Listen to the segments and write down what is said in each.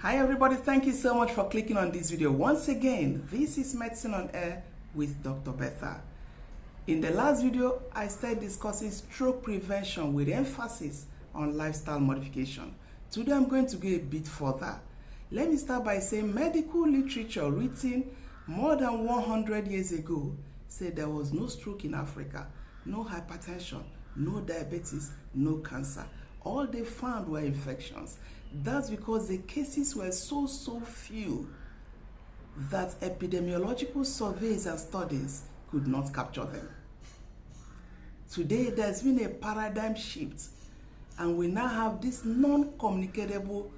Hi everybody, thank you so much for clicking on this video. Once again, this is Medicine on Air with Dr. Betha. In the last video, I started discussing stroke prevention with emphasis on lifestyle modification. Today I'm going to go a bit further. Let me start by saying medical literature written more than 100 years ago said there was no stroke in Africa, no hypertension, no diabetes, no cancer. All they found were infections. That's because the cases were so few that epidemiological surveys and studies could not capture them. Today, there's been a paradigm shift, and we now have these non-communicable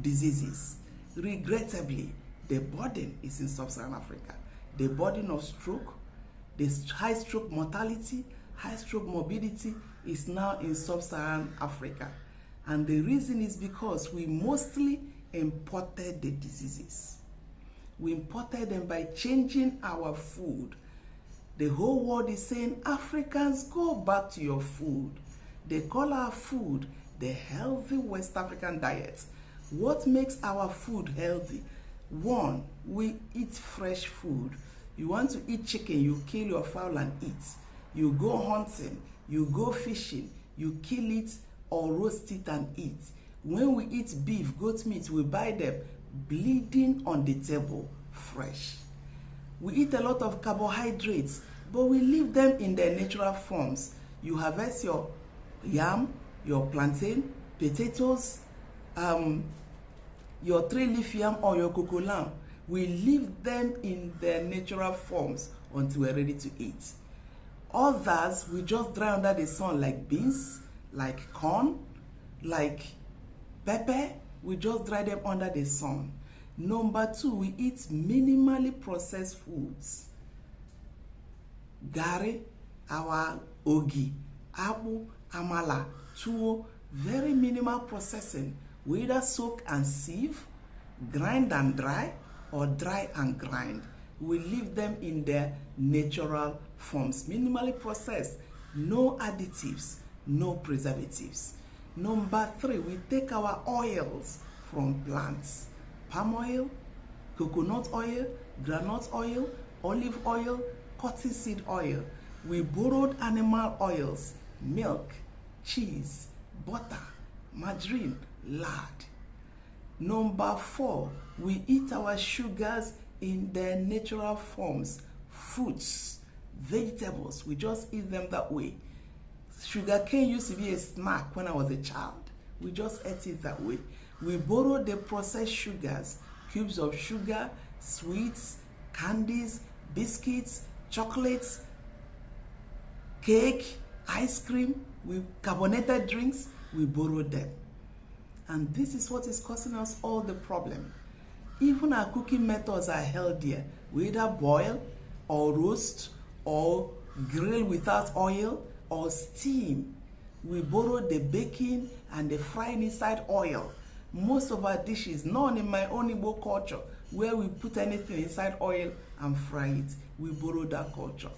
diseases. Regrettably, the burden is in sub-Saharan Africa. The burden of stroke, the high stroke mortality, high stroke morbidity is now in sub-Saharan Africa. And the reason is because we mostly imported the diseases. We imported them by changing our food. The whole world is saying, Africans, go back to your food. They call our food the healthy West African diet. What makes our food healthy? One, we eat fresh food. You want to eat chicken, you kill your fowl and eat. You go hunting, you go fishing, you kill it or roast it and eat. When we eat beef, goat meat, we buy them bleeding on the table, fresh. We eat a lot of carbohydrates, but we leave them in their natural forms. You harvest your yam, your plantain, potatoes, your three-leaf yam or your cocoa lamb. We leave them in their natural forms until we're ready to eat. Others, we just dry under the sun, like beans, like corn, like pepper. We just dry them under the sun. Number two, we eat minimally processed foods. Gari, our ogi, abu, amala, tuwo, very minimal processing. We either soak and sieve, grind and dry, or dry and grind. We leave them in their natural forms, minimally processed, no additives, no preservatives. Number three, we take our oils from plants. Palm oil, coconut oil, groundnut oil, olive oil, cottonseed oil. We borrowed animal oils, milk, cheese, butter, margarine, lard. Number four, we eat our sugars in their natural forms. Fruits, vegetables, we just eat them that way. Sugar cane used to be a snack when I was a child. We just ate it that way. We borrowed the processed sugars, cubes of sugar, sweets, candies, biscuits, chocolates, cake, ice cream, carbonated drinks, we borrowed them. And this is what is causing us all the problem. Even our cooking methods are healthier. We either boil or roast or grill without oil or steam. We borrow the baking and the frying inside oil. Most of our dishes, none in my own Igbo culture, where we put anything inside oil and fry it. We borrow that culture.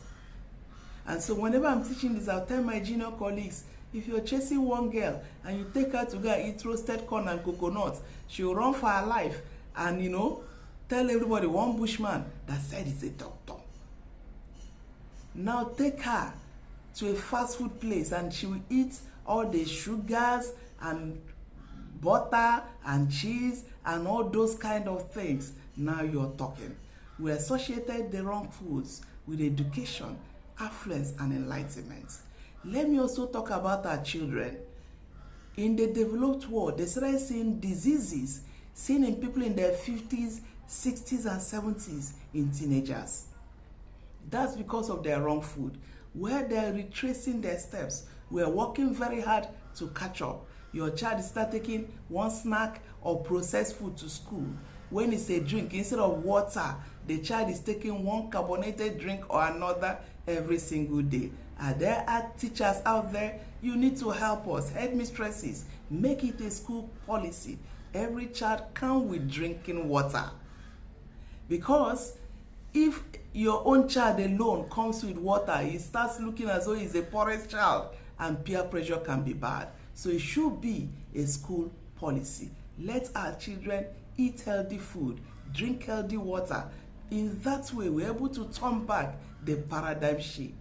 And so whenever I'm teaching this, I'll tell my junior colleagues, if you're chasing one girl and you take her to go and eat roasted corn and coconut, she'll run for her life and, tell everybody one bushman that said it's a doctor. Now take her to a fast food place and she will eat all the sugars and butter and cheese and all those kind of things. Now you're talking. We associated the wrong foods with education, affluence, and enlightenment. Let me also talk about our children. In the developed world, they started seeing diseases seen in people in their 50s, 60s, and 70s in teenagers. That's because of their wrong food. Where they're retracing their steps, we're working very hard to catch up. Your child is start taking one snack or processed food to school. When it's a drink, instead of water, the child is taking one carbonated drink or another every single day. Are there teachers out there? You need to help us. Headmistresses, make it a school policy. Every child come with drinking water. Because if your own child alone comes with water, he starts looking as though he's the poorest child, and peer pressure can be bad. So it should be a school policy. Let our children eat healthy food, drink healthy water. In that way, we're able to turn back the paradigm shift.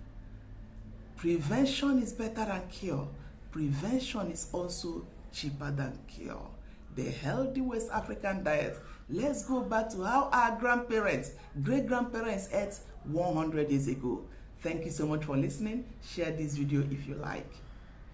Prevention is better than cure. Prevention is also cheaper than cure. The healthy West African diet. Let's go back to how our grandparents, great-grandparents ate 100 years ago. Thank you so much for listening. Share this video if you like.